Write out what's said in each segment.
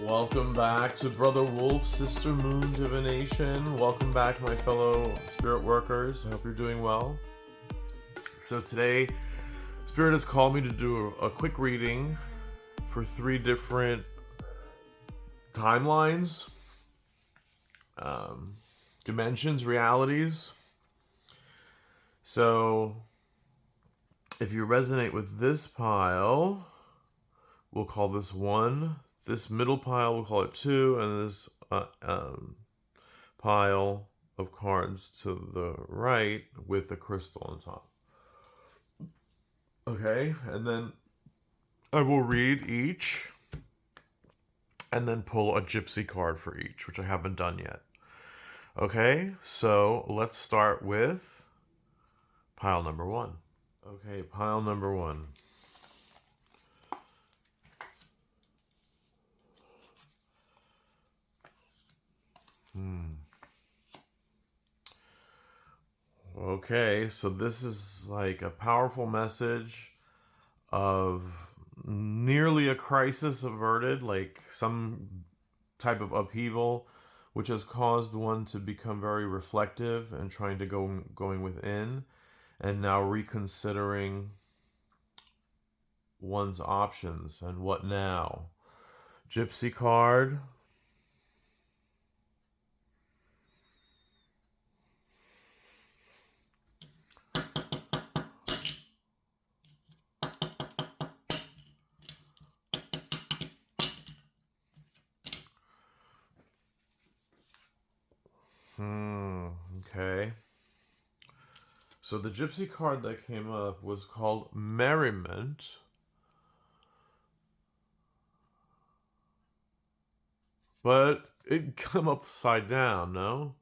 Welcome back to Brother Wolf, Sister Moon Divination. Welcome back, my fellow spirit workers. I hope you're doing well. So today, Spirit has called me to do a quick reading for 3 different timelines, dimensions, realities. So if you resonate with this pile, we'll call this 1. This middle pile, we'll call it 2, and this pile of cards to the right with the crystal on top. Okay, and then I will read each and then pull a gypsy card for each, which I haven't done yet. Okay, so let's start with pile number 1. Okay, pile number 1. Okay, so this is like a powerful message of nearly a crisis averted, like some type of upheaval, which has caused one to become very reflective and trying to going within, and now reconsidering one's options and what now. Gypsy card. Okay. So the gypsy card that came up was called Merriment. But it come upside down, no?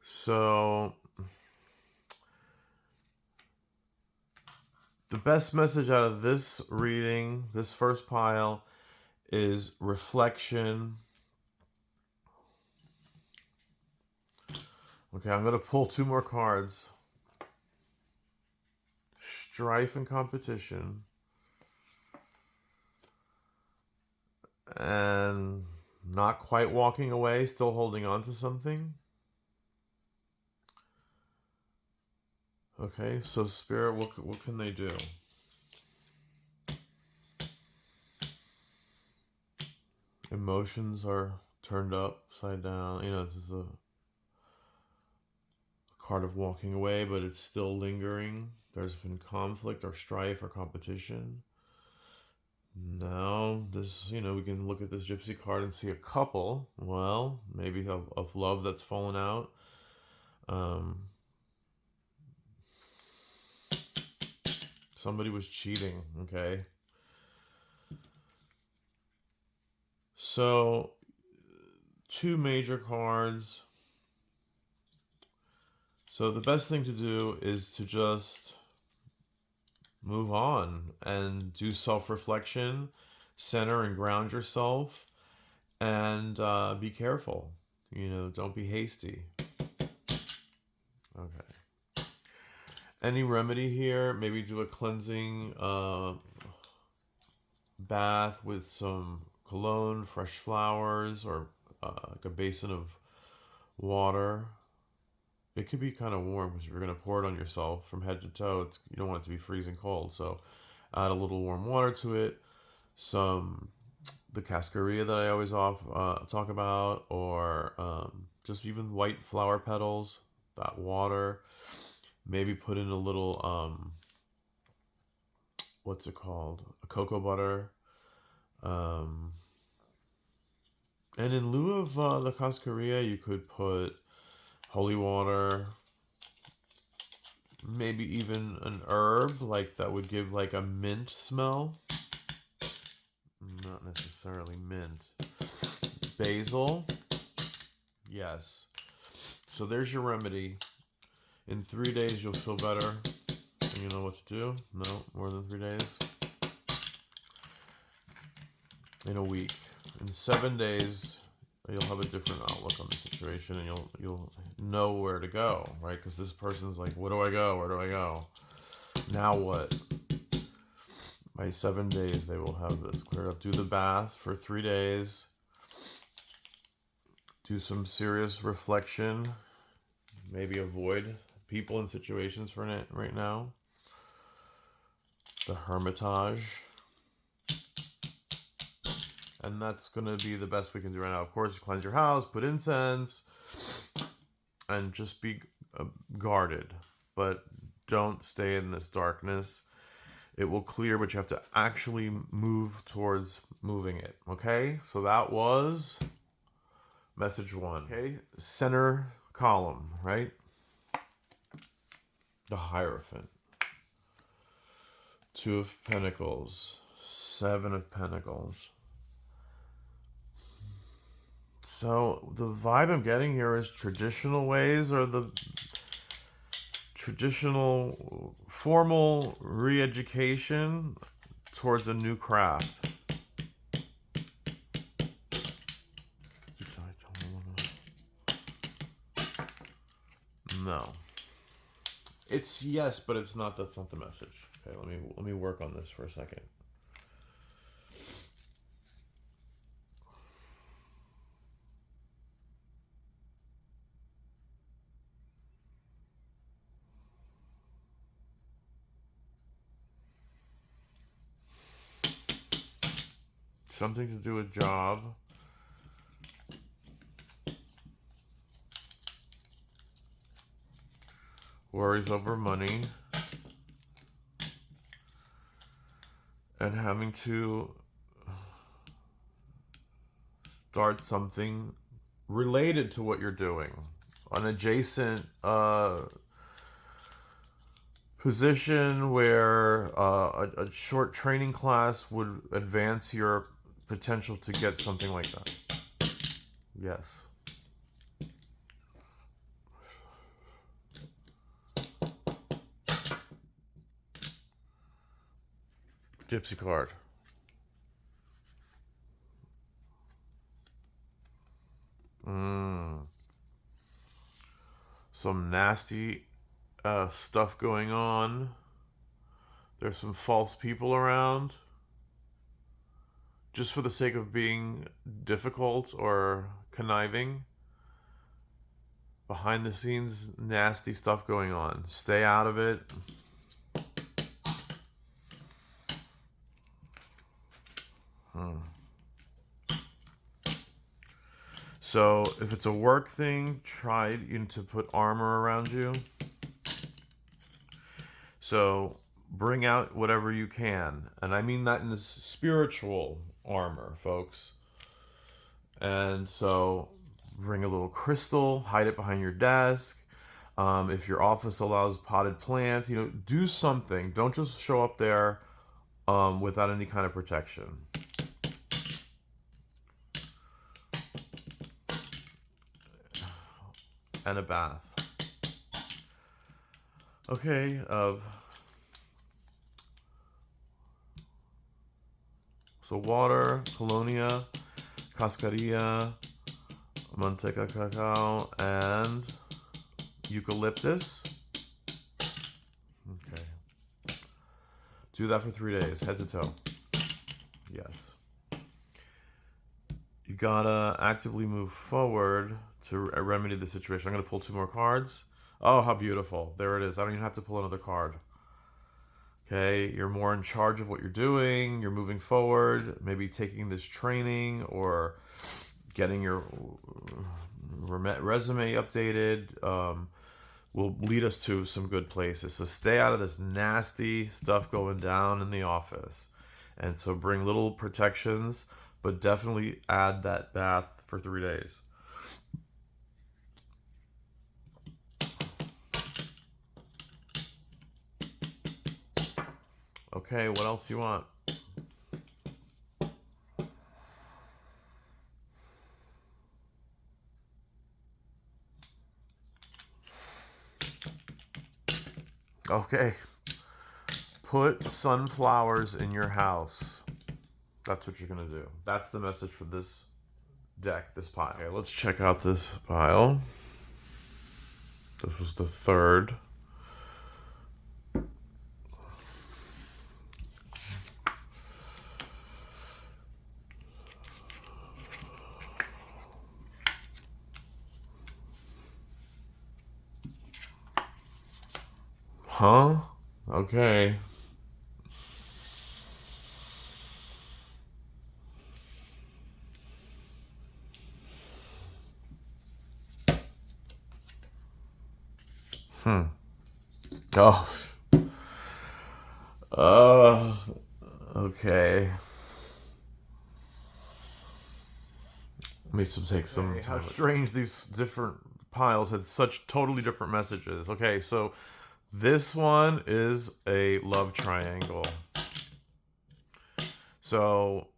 So the best message out of this reading, this first pile, is reflection. Okay, I'm going to pull 2 more cards. Strife and competition. And not quite walking away, still holding on to something. Okay, so Spirit, what can they do? Emotions are turned upside down. You know, this is a card of walking away, but it's still lingering. There's been conflict or strife or competition. Now, this, we can look at this gypsy card and see a couple. Well, maybe of love that's fallen out. Somebody was cheating, okay? So, 2 major cards. So the best thing to do is to just move on and do self-reflection, center and ground yourself, and be careful. Don't be hasty. Okay. Any remedy here? Maybe do a cleansing bath with some cologne, fresh flowers, or like a basin of water. It could be kind of warm because if you're going to pour it on yourself from head to toe, you don't want it to be freezing cold. So add a little warm water to it. The cascarilla that I always talk about, or just even white flower petals, that water. Maybe put in a little, what's it called? A cocoa butter. And in lieu of the cascarilla, you could put holy water, maybe even an herb like that would give like a mint smell. Not necessarily mint. Basil. Yes. So there's your remedy. In 3 days you'll feel better. And you know what to do? No, more than 3 days. In a week. In 7 days you'll have a different outlook on the situation, and you'll know where to go, right? Because this person's like, where do I go? Where do I go? Now what? By 7 days, they will have this cleared up. Do the bath for 3 days. Do some serious reflection. Maybe avoid people and situations for right now. The Hermitage. And that's going to be the best we can do right now. Of course, cleanse your house, put incense, and just be guarded. But don't stay in this darkness. It will clear, but you have to actually move towards moving it. Okay? So that was message 1. Okay? Center column, right? The Hierophant. 2 of Pentacles. 7 of Pentacles. So the vibe I'm getting here is traditional ways, or the traditional formal re-education towards a new craft. No. It's yes, but it's not. That's not the message. Okay, let me work on this for a second. Something to do with job. Worries over money. And having to start something related to what you're doing. An adjacent position where a short training class would advance your potential to get something like that. Yes. Gypsy card. Some nasty stuff going on. There's some false people around. Just for the sake of being difficult or conniving. Behind the scenes, nasty stuff going on. Stay out of it. So if it's a work thing, try to put armor around you. So bring out whatever you can. And I mean that in this spiritual armor, folks. And so bring a little crystal, hide it behind your desk. If your office allows potted plants, do something. Don't just show up there without any kind of protection. And a bath. Okay, so water, colonia, cascarilla, manteca cacao, and eucalyptus. Okay. Do that for 3 days, head to toe. Yes. You gotta actively move forward to remedy the situation. I'm gonna pull 2 more cards. Oh, how beautiful. There it is. I don't even have to pull another card. Okay, you're more in charge of what you're doing. You're moving forward, maybe taking this training or getting your resume updated will lead us to some good places. So stay out of this nasty stuff going down in the office. And so bring little protections, but definitely add that bath for 3 days. Okay, what else do you want? Okay. Put sunflowers in your house. That's what you're going to do. That's the message for this deck, this pile. Okay, let's check out this pile. This was the third. Huh? Okay. Hmm. Oh. Uh. Okay. Let me take some. How strange these different piles had such totally different messages. Okay, so this one is a love triangle. So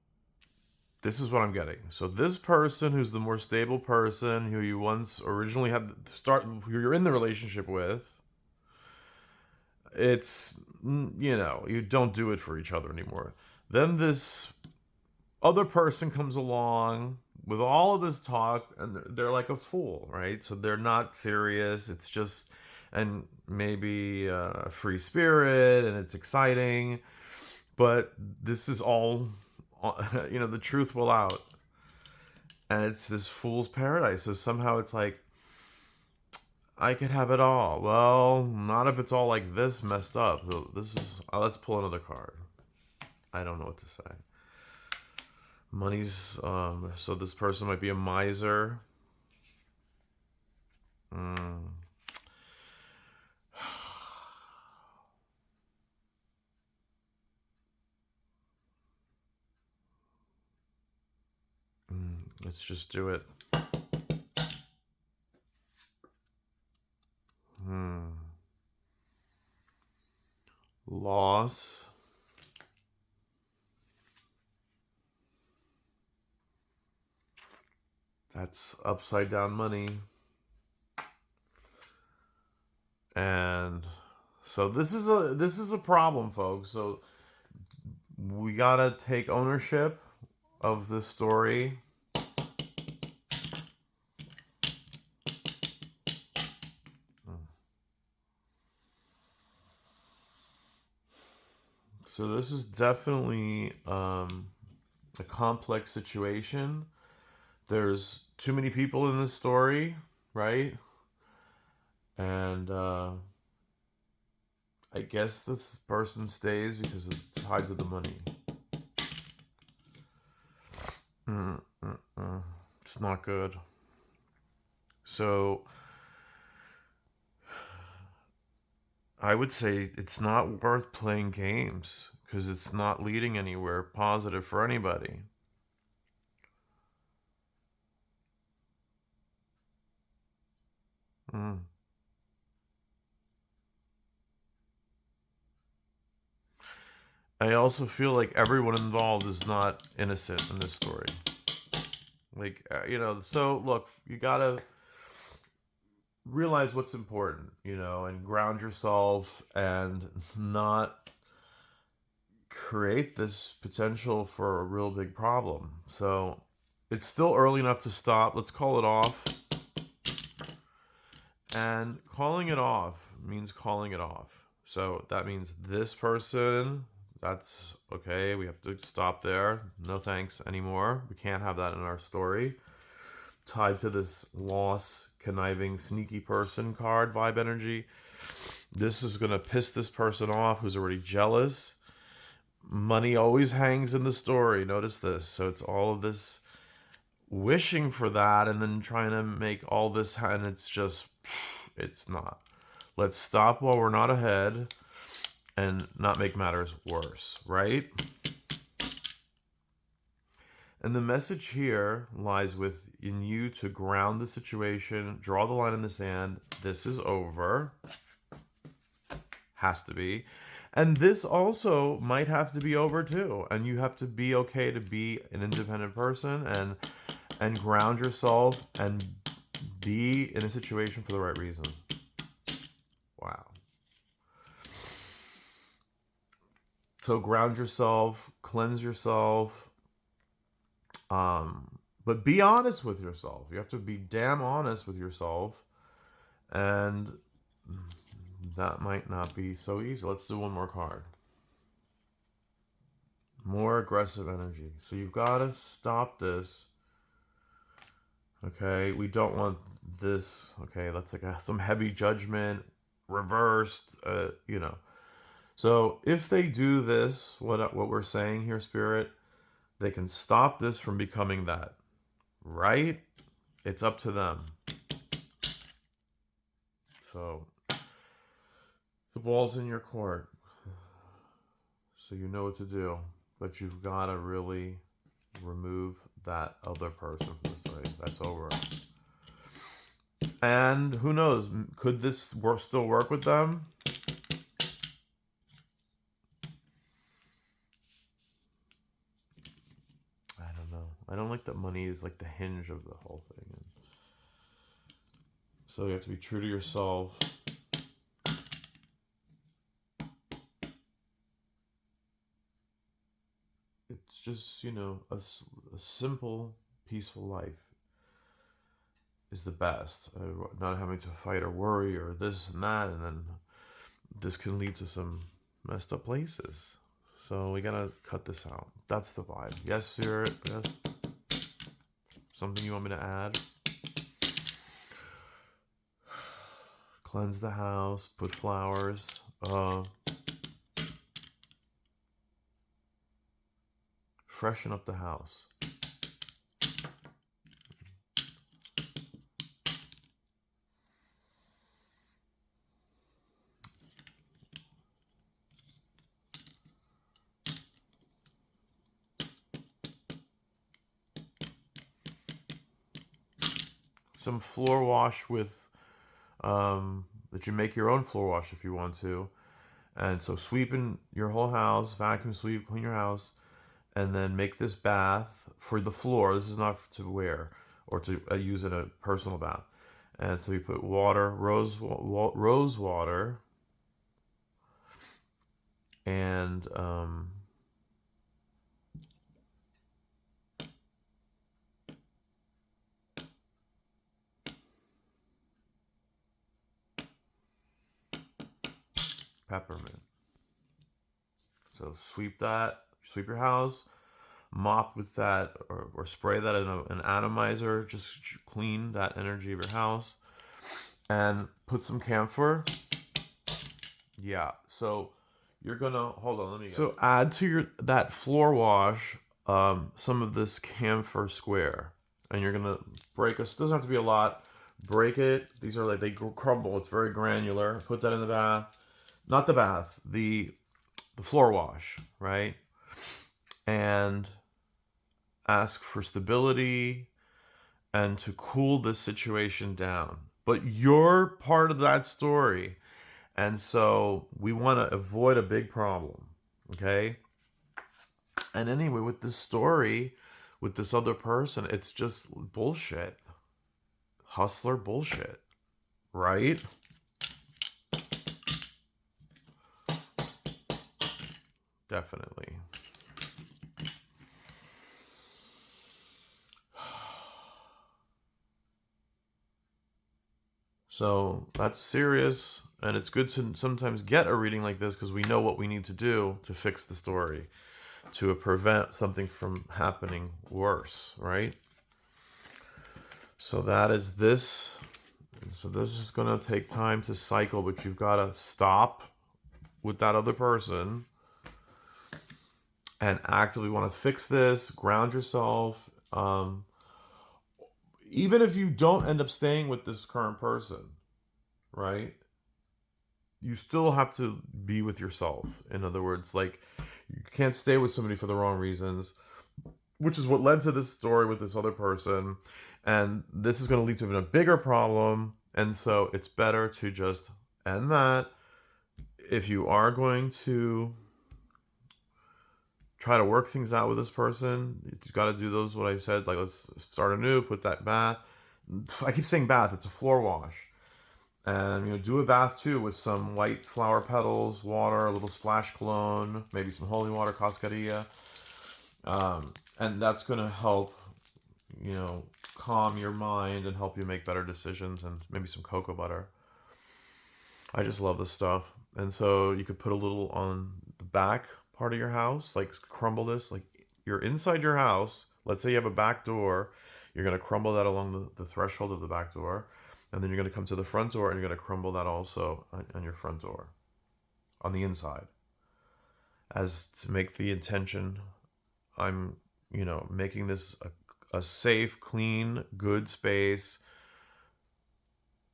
this is what I'm getting. So this person who's the more stable person who you once originally had who you're in the relationship with, it's you don't do it for each other anymore. Then this other person comes along with all of this talk and they're like a fool, right? So they're not serious. It's just and maybe a free spirit and it's exciting, but this is all the truth will out, and it's this fool's paradise. So somehow it's like I could have it all. Well, not if it's all like this messed up. So this is let's pull another card. I don't know what to say. Money's so this person might be a miser. Mm. Let's just do it. Loss. That's upside down money. And so this is a problem, folks. So we gotta take ownership of this story. So this is definitely a complex situation. There's too many people in this story, right? And I guess this person stays because it's tied to the money. It's not good. So I would say it's not worth playing games because it's not leading anywhere positive for anybody. Mm. I also feel like everyone involved is not innocent in this story. Like, so look, you gotta realize what's important, and ground yourself and not create this potential for a real big problem. So it's still early enough to stop. Let's call it off. And calling it off means calling it off. So that means this person, that's okay. We have to stop there. No thanks anymore. We can't have that in our story. Tied to this loss, conniving, sneaky person card vibe energy. This is going to piss this person off who's already jealous. Money always hangs in the story. Notice this. So it's all of this wishing for that and then trying to make all this, and it's not. Let's stop while we're not ahead and not make matters worse, right? And the message here lies in you to ground the situation, draw the line in the sand. This is over. Has to be. And this also might have to be over too. And you have to be okay to be an independent person and ground yourself and be in a situation for the right reason. Wow. So ground yourself, cleanse yourself, but be honest with yourself. You have to be damn honest with yourself, and that might not be so easy. Let's do one more card. More aggressive energy. So you've got to stop this. Okay, we don't want this. Okay, that's like some heavy judgment. reversed, So if they do this, what we're saying here, Spirit, they can stop this from becoming that, right? It's up to them. So the ball's in your court. So you know what to do. But you've got to really remove that other person from the story. That's over. And who knows? Could this still work with them? I don't know. I don't like that money is like the hinge of the whole thing. And so you have to be true to yourself. It's just, a simple, peaceful life is the best. Not having to fight or worry or this and that, and then this can lead to some messed up places. So we gotta cut this out. That's the vibe. Yes, Spirit. Yes. Something you want me to add? Cleanse the house. Put flowers. Freshen up the house. Some floor wash with that you make your own floor wash if you want to. And so sweeping your whole house, vacuum sweep, clean your house, and then make this bath for the floor. This is not to wear or to use in a personal bath. And so you put water, rose water, and peppermint. So sweep your house, mop with that, or spray that in an atomizer. Just clean that energy of your house, and put some camphor. Yeah. So you're gonna hold on. Let me. So add to that floor wash some of this camphor square, and you're gonna break us. Doesn't have to be a lot. Break it. These are like they crumble. It's very granular. Put that in the bath. Not the bath. The floor wash, right? And ask for stability and to cool this situation down. But you're part of that story. And so we want to avoid a big problem, okay? And anyway, with this story, with this other person, it's just bullshit. Hustler bullshit, right? Definitely. So that's serious, and it's good to sometimes get a reading like this because we know what we need to do to fix the story, to prevent something from happening worse, right? So that is this. So this is going to take time to cycle, but you've got to stop with that other person and actively want to fix this, ground yourself. Even if you don't end up staying with this current person, right? You still have to be with yourself. In other words, like you can't stay with somebody for the wrong reasons, which is what led to this story with this other person. And this is going to lead to even a bigger problem. And so it's better to just end that. If you are going to try to work things out with this person, you got to do those, what I said, like let's start anew, put that bath. I keep saying bath, it's a floor wash. And do a bath too with some white flower petals, water, a little splash cologne, maybe some holy water, cascarilla. And that's going to help, calm your mind and help you make better decisions, and maybe some cocoa butter. I just love this stuff. And so you could put a little on the back part of your house, like crumble this, like you're inside your house. Let's say you have a back door. You're going to crumble that along the threshold of the back door. And then you're going to come to the front door and you're going to crumble that also on your front door, on the inside, as to make the intention. I'm, making this a safe, clean, good space.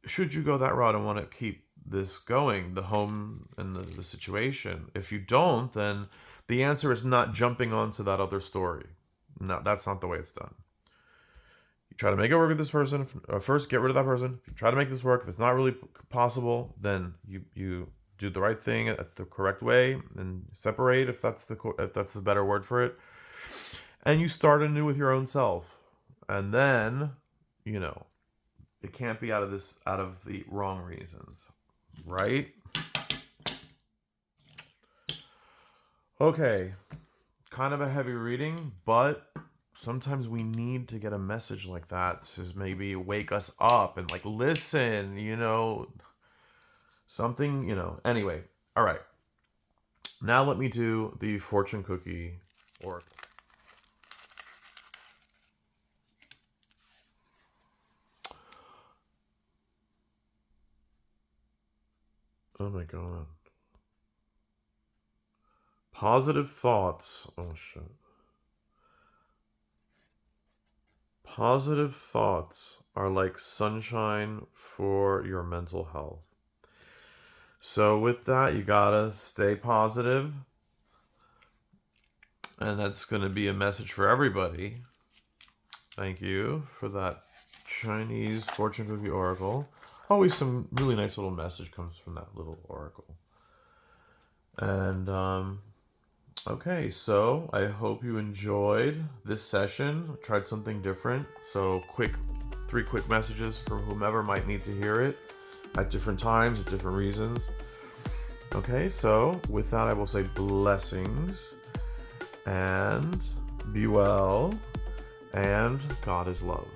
Should you go that route and want to keep this going, the home and the situation? If you don't, then the answer is not jumping onto that other story. No, that's not the way it's done. You try to make it work with this person. First, get rid of that person. If you try to make this work, if it's not really possible, then you do the right thing at the correct way and separate, if that's the better word for it. And you start anew with your own self. And then, it can't be out of the wrong reasons, right? Okay, kind of a heavy reading, but sometimes we need to get a message like that to maybe wake us up and listen, something, Anyway, all right. Now let me do the fortune cookie oracle. Oh my god. Positive thoughts. Oh shit. Positive thoughts are like sunshine for your mental health. So with that, you gotta stay positive. And that's gonna be a message for everybody. Thank you for that Chinese fortune cookie oracle. Always some really nice little message comes from that little oracle. And okay, so I hope you enjoyed this session. I tried something different. So 3 quick messages for whomever might need to hear it at different times, at different reasons. Okay, so with that, I will say blessings and be well, and God is love.